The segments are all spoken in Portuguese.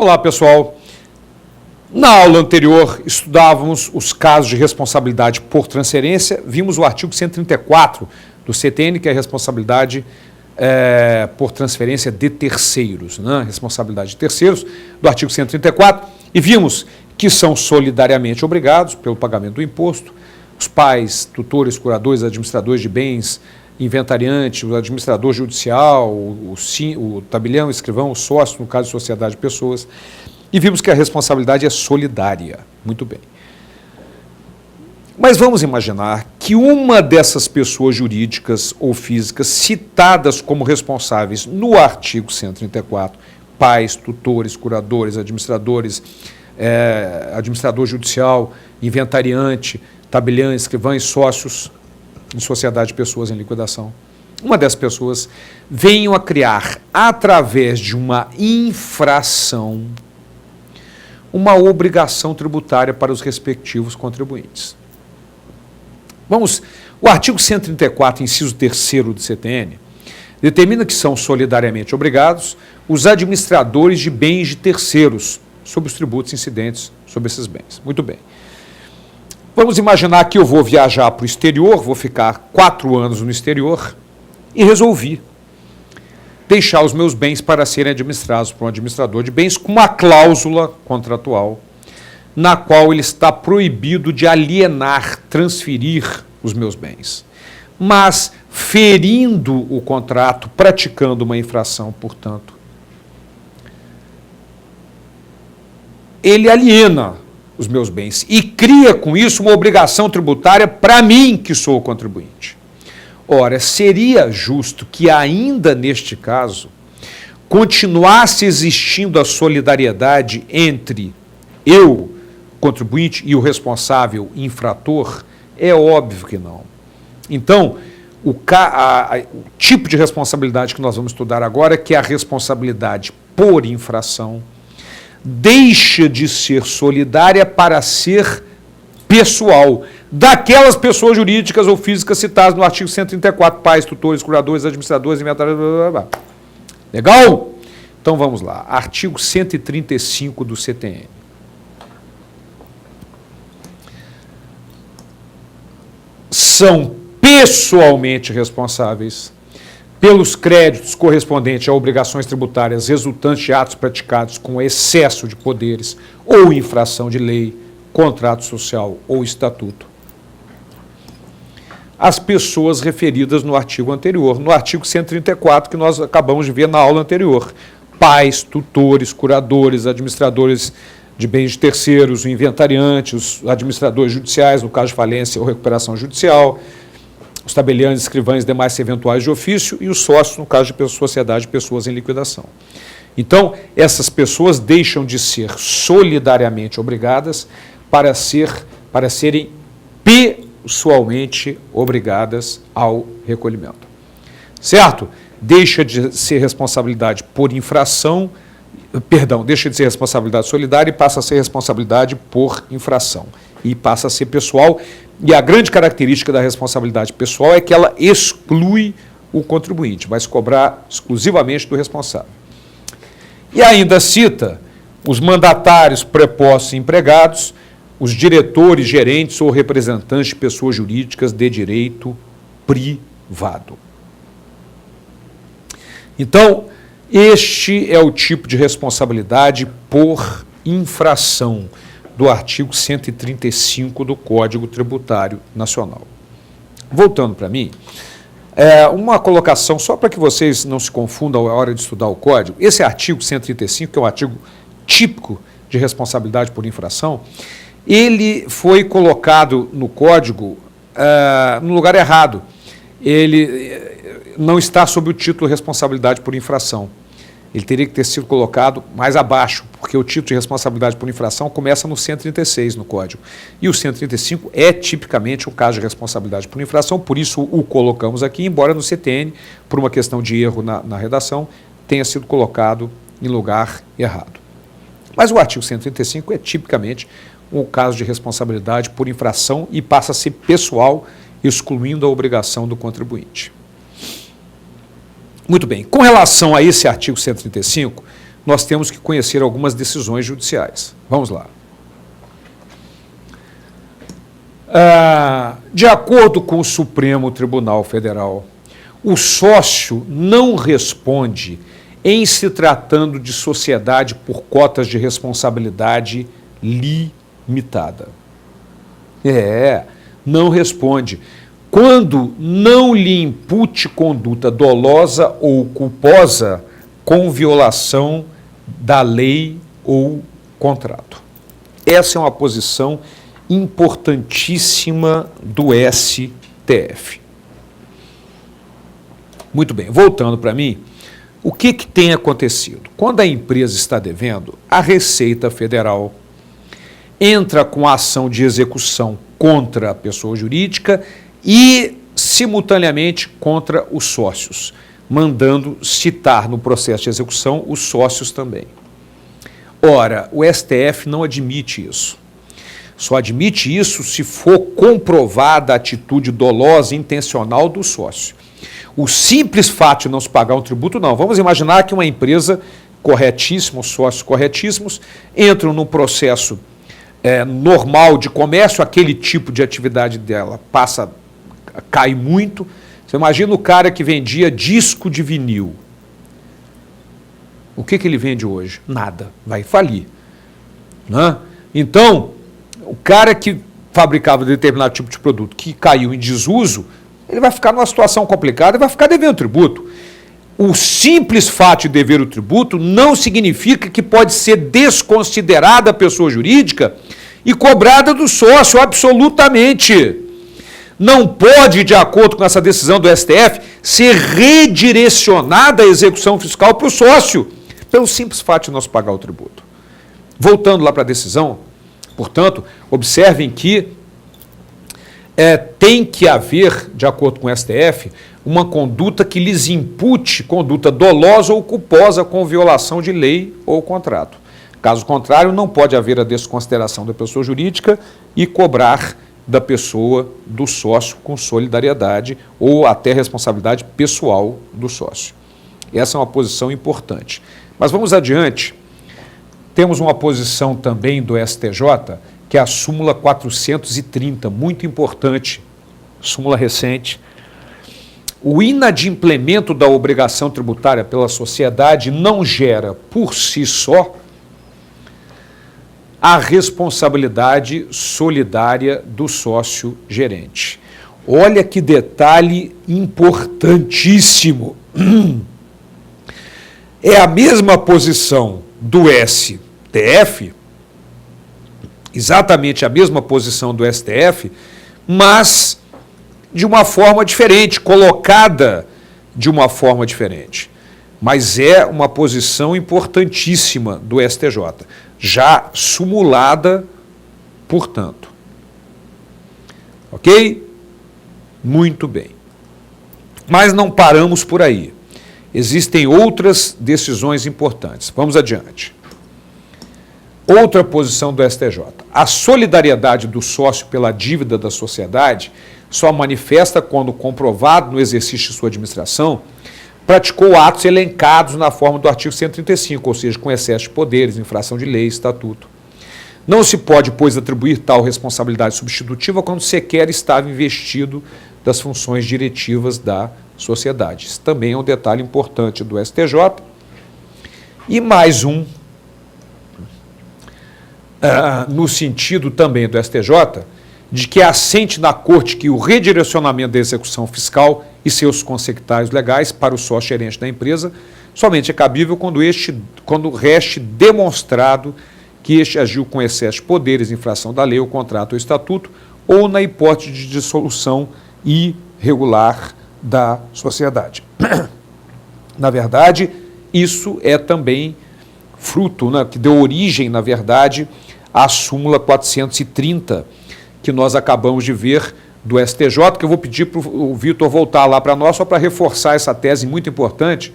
Olá, pessoal. Na aula anterior, estudávamos os casos de responsabilidade por transferência, vimos o artigo 134 do CTN, que é a responsabilidade por transferência de terceiros, né? Responsabilidade de terceiros, do artigo 134, e vimos que são solidariamente obrigados pelo pagamento do imposto, os pais, tutores, curadores, administradores de bens, inventariante, o administrador judicial, o tabelião, o escrivão, o sócio, no caso de sociedade de pessoas, e vimos que a responsabilidade é solidária. Muito bem. Mas vamos imaginar que uma dessas pessoas jurídicas ou físicas citadas como responsáveis no artigo 134, pais, tutores, curadores, administradores, administrador judicial, inventariante, tabelião, escrivão e sócios em sociedade de pessoas em liquidação, uma dessas pessoas venham a criar, através de uma infração, uma obrigação tributária para os respectivos contribuintes. O artigo 134, inciso 3º do CTN, determina que são solidariamente obrigados os administradores de bens de terceiros sobre os tributos incidentes sobre esses bens. Muito bem. Vamos imaginar que eu vou viajar para o exterior, vou ficar 4 anos no exterior e resolvi deixar os meus bens para serem administrados por um administrador de bens com uma cláusula contratual na qual ele está proibido de alienar, transferir os meus bens. Mas, ferindo o contrato, praticando uma infração, portanto, ele aliena os meus bens e cria com isso uma obrigação tributária para mim, que sou o contribuinte. Ora, seria justo que ainda neste caso continuasse existindo a solidariedade entre eu, contribuinte, e o responsável infrator? É óbvio que não. Então, o tipo de responsabilidade que nós vamos estudar agora, que é a responsabilidade por infração, deixa de ser solidária para ser pessoal, daquelas pessoas jurídicas ou físicas citadas no artigo 134, pais, tutores, curadores, administradores, inventários, blá, blá, blá. Legal? Então vamos lá, artigo 135 do CTN. São pessoalmente responsáveis pelos créditos correspondentes a obrigações tributárias resultantes de atos praticados com excesso de poderes ou infração de lei, contrato social ou estatuto, as pessoas referidas no artigo anterior, no artigo 134, que nós acabamos de ver na aula anterior: pais, tutores, curadores, administradores de bens de terceiros, o inventariante, os administradores judiciais, no caso de falência ou recuperação judicial, os tabeliães, escrivães, demais eventuais de ofício, e os sócios, no caso de sociedade de pessoas em liquidação. Então, essas pessoas deixam de ser solidariamente obrigadas para serem pessoalmente obrigadas ao recolhimento. Certo? Deixa de ser responsabilidade por infração, deixa de ser responsabilidade solidária e passa a ser responsabilidade por infração. E passa a ser pessoal. E a grande característica da responsabilidade pessoal é que ela exclui o contribuinte, vai se cobrar exclusivamente do responsável. E ainda cita os mandatários, prepostos e empregados, os diretores, gerentes ou representantes de pessoas jurídicas de direito privado. Então, este é o tipo de responsabilidade por infração do artigo 135 do Código Tributário Nacional. Voltando para mim, uma colocação só para que vocês não se confundam à hora de estudar o Código. Esse artigo 135, que é um artigo típico de responsabilidade por infração, ele foi colocado no Código no lugar errado. Ele não está sob o título responsabilidade por infração. Ele teria que ter sido colocado mais abaixo, porque o título de responsabilidade por infração começa no 136 no Código. E o 135 é tipicamente um caso de responsabilidade por infração, por isso o colocamos aqui, embora no CTN, por uma questão de erro na redação, tenha sido colocado em lugar errado. Mas o artigo 135 é tipicamente um caso de responsabilidade por infração e passa a ser pessoal, excluindo a obrigação do contribuinte. Muito bem, com relação a esse artigo 135, nós temos que conhecer algumas decisões judiciais. Vamos lá. De acordo com o Supremo Tribunal Federal, o sócio não responde em se tratando de sociedade por cotas de responsabilidade limitada. Não responde. Quando não lhe impute conduta dolosa ou culposa com violação da lei ou contrato. Essa é uma posição importantíssima do STF. Muito bem, voltando para mim, o que tem acontecido? Quando a empresa está devendo, a Receita Federal entra com a ação de execução contra a pessoa jurídica e, simultaneamente, contra os sócios, mandando citar no processo de execução os sócios também. Ora, o STF não admite isso. Só admite isso se for comprovada a atitude dolosa e intencional do sócio. O simples fato de não se pagar um tributo, não. Vamos imaginar que uma empresa corretíssima, os sócios corretíssimos, entram num processo normal de comércio, aquele tipo de atividade dela cai muito. Você imagina o cara que vendia disco de vinil. O que ele vende hoje? Nada. Vai falir. Né? Então, o cara que fabricava determinado tipo de produto que caiu em desuso, ele vai ficar numa situação complicada e vai ficar devendo tributo. O simples fato de dever o tributo não significa que pode ser desconsiderada a pessoa jurídica e cobrada do sócio, absolutamente. Não pode, de acordo com essa decisão do STF, ser redirecionada a execução fiscal para o sócio, pelo simples fato de não se pagar o tributo. Voltando lá para a decisão, portanto, observem que tem que haver, de acordo com o STF, uma conduta que lhes impute conduta dolosa ou culposa com violação de lei ou contrato. Caso contrário, não pode haver a desconsideração da pessoa jurídica e cobrar da pessoa, do sócio, com solidariedade ou até responsabilidade pessoal do sócio. Essa é uma posição importante. Mas vamos adiante. Temos uma posição também do STJ, que é a súmula 430, muito importante, súmula recente. O inadimplemento da obrigação tributária pela sociedade não gera, por si só, a responsabilidade solidária do sócio gerente. Olha que detalhe importantíssimo. É a mesma posição do STF, exatamente a mesma posição do STF, mas de uma forma diferente, colocada de uma forma diferente. Mas é uma posição importantíssima do STJ, já sumulada, portanto. Ok? Muito bem. Mas não paramos por aí. Existem outras decisões importantes. Vamos adiante. Outra posição do STJ. A solidariedade do sócio pela dívida da sociedade só manifesta quando comprovado no exercício de sua administração praticou atos elencados na forma do artigo 135, ou seja, com excesso de poderes, infração de lei, estatuto. Não se pode, pois, atribuir tal responsabilidade substitutiva quando sequer estava investido das funções diretivas da sociedade. Isso também é um detalhe importante do STJ. E mais um, no sentido também do STJ, de que é assente na Corte que o redirecionamento da execução fiscal e seus consectários legais para o sócio gerente da empresa somente é cabível quando reste demonstrado que este agiu com excesso de poderes, infração da lei, ou contrato ou estatuto, ou na hipótese de dissolução irregular da sociedade. Na verdade, isso é também fruto, né, que deu origem, na verdade, à súmula 430, que nós acabamos de ver do STJ, que eu vou pedir para o Vitor voltar lá para nós, só para reforçar essa tese muito importante.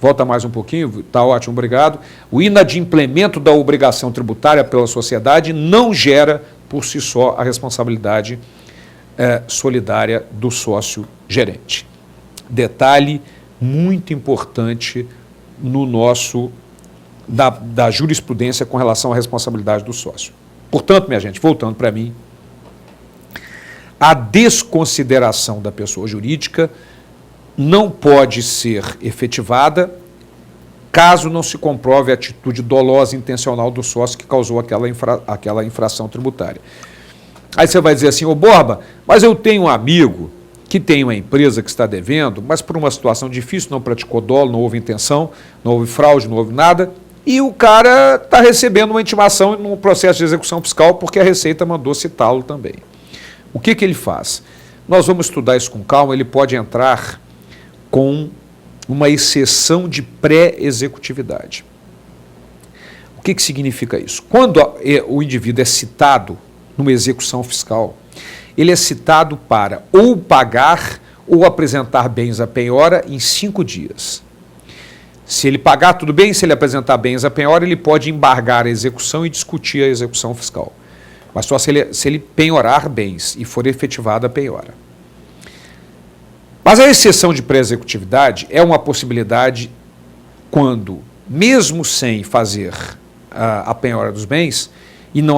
Volta mais um pouquinho, está ótimo, obrigado. O inadimplemento da obrigação tributária pela sociedade não gera, por si só, a responsabilidade solidária do sócio gerente. Detalhe muito importante no nosso da jurisprudência com relação à responsabilidade do sócio. Portanto, minha gente, voltando para mim, a desconsideração da pessoa jurídica não pode ser efetivada caso não se comprove a atitude dolosa e intencional do sócio que causou aquela infração tributária. Aí você vai dizer assim, ô Borba, mas eu tenho um amigo que tem uma empresa que está devendo, mas por uma situação difícil, não praticou dolo, não houve intenção, não houve fraude, não houve nada, e o cara está recebendo uma intimação num processo de execução fiscal porque a Receita mandou citá-lo também. O que ele faz? Nós vamos estudar isso com calma, ele pode entrar com uma exceção de pré-executividade. O que significa isso? Quando o indivíduo é citado numa execução fiscal, ele é citado para ou pagar ou apresentar bens à penhora em 5 dias. Se ele pagar, tudo bem. Se ele apresentar bens à penhora, ele pode embargar a execução e discutir a execução fiscal. Mas só se ele penhorar bens e for efetivada a penhora. Mas a exceção de pré-executividade é uma possibilidade quando, mesmo sem fazer a penhora dos bens, e não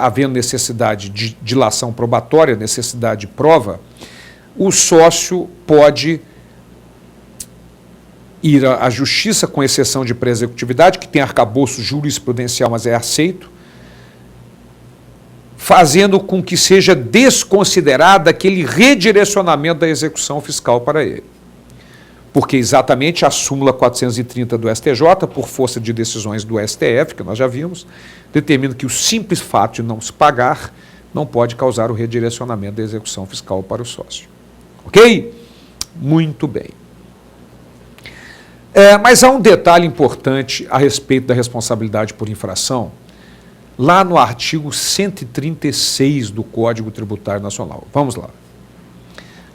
havendo necessidade de dilação probatória, necessidade de prova, o sócio pode ir à justiça com exceção de pré-executividade, que tem arcabouço jurisprudencial, mas é aceito, fazendo com que seja desconsiderado aquele redirecionamento da execução fiscal para ele. Porque exatamente a súmula 430 do STJ, por força de decisões do STF, que nós já vimos, determina que o simples fato de não se pagar não pode causar o redirecionamento da execução fiscal para o sócio. Ok? Muito bem. Mas há um detalhe importante a respeito da responsabilidade por infração, lá no artigo 136 do Código Tributário Nacional. Vamos lá.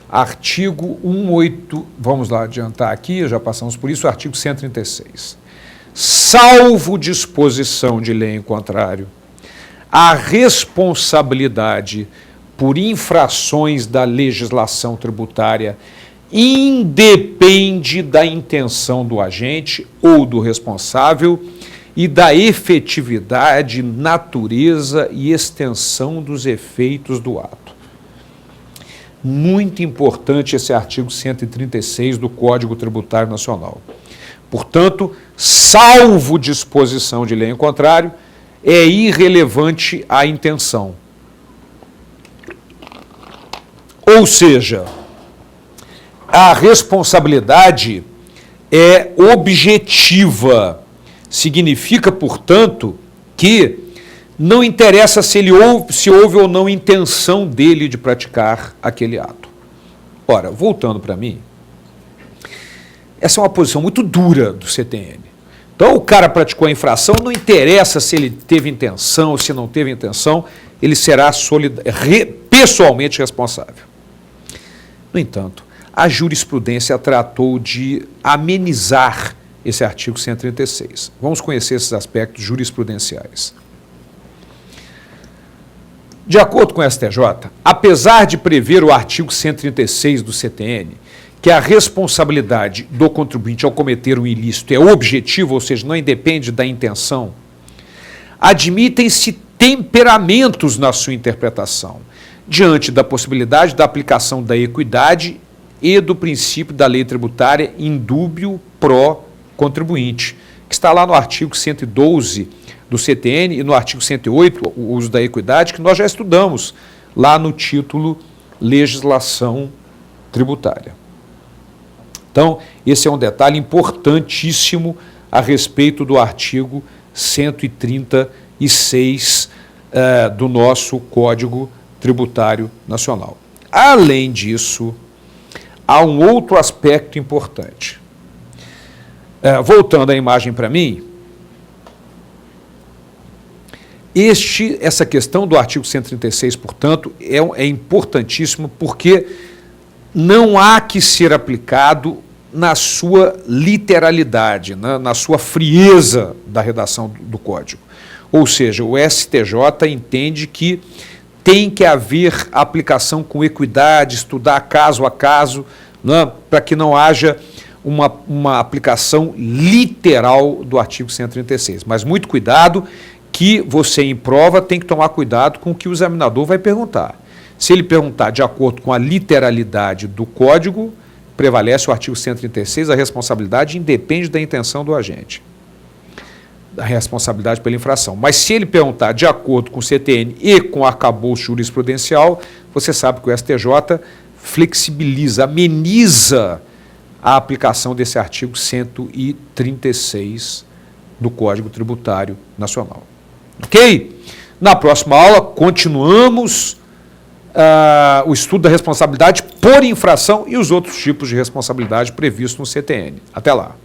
Artigo 18, vamos lá adiantar aqui, já passamos por isso, artigo 136. Salvo disposição de lei em contrário, a responsabilidade por infrações da legislação tributária independe da intenção do agente ou do responsável e da efetividade, natureza e extensão dos efeitos do ato. Muito importante esse artigo 136 do Código Tributário Nacional. Portanto, salvo disposição de lei em contrário, é irrelevante a intenção. Ou seja, a responsabilidade é objetiva. Significa, portanto, que não interessa se houve ou não intenção dele de praticar aquele ato. Ora, voltando para mim, essa é uma posição muito dura do CTN. Então, o cara praticou a infração, não interessa se ele teve intenção ou se não teve intenção, ele será pessoalmente responsável. No entanto, a jurisprudência tratou de amenizar esse artigo 136. Vamos conhecer esses aspectos jurisprudenciais. De acordo com o STJ, apesar de prever o artigo 136 do CTN, que a responsabilidade do contribuinte ao cometer um ilícito é objetiva, ou seja, não independe da intenção, admitem-se temperamentos na sua interpretação, diante da possibilidade da aplicação da equidade e do princípio da lei tributária indúbio pro contribuinte, que está lá no artigo 112 do CTN e no artigo 108, o uso da equidade, que nós já estudamos lá no título Legislação Tributária. Então, esse é um detalhe importantíssimo a respeito do artigo 136 do nosso Código Tributário Nacional. Além disso, há um outro aspecto importante. Voltando a imagem para mim, essa questão do artigo 136, portanto, é importantíssima porque não há que ser aplicado na sua literalidade, na sua frieza da redação do Código. Ou seja, o STJ entende que tem que haver aplicação com equidade, estudar caso a caso, para que não haja uma aplicação literal do artigo 136. Mas muito cuidado, que você em prova tem que tomar cuidado com o que o examinador vai perguntar. Se ele perguntar de acordo com a literalidade do código, prevalece o artigo 136, a responsabilidade independe da intenção do agente, da responsabilidade pela infração. Mas se ele perguntar de acordo com o CTN e com o arcabouço jurisprudencial, você sabe que o STJ flexibiliza, ameniza a aplicação desse artigo 136 do Código Tributário Nacional. Ok? Na próxima aula, continuamos o estudo da responsabilidade por infração e os outros tipos de responsabilidade previstos no CTN. Até lá.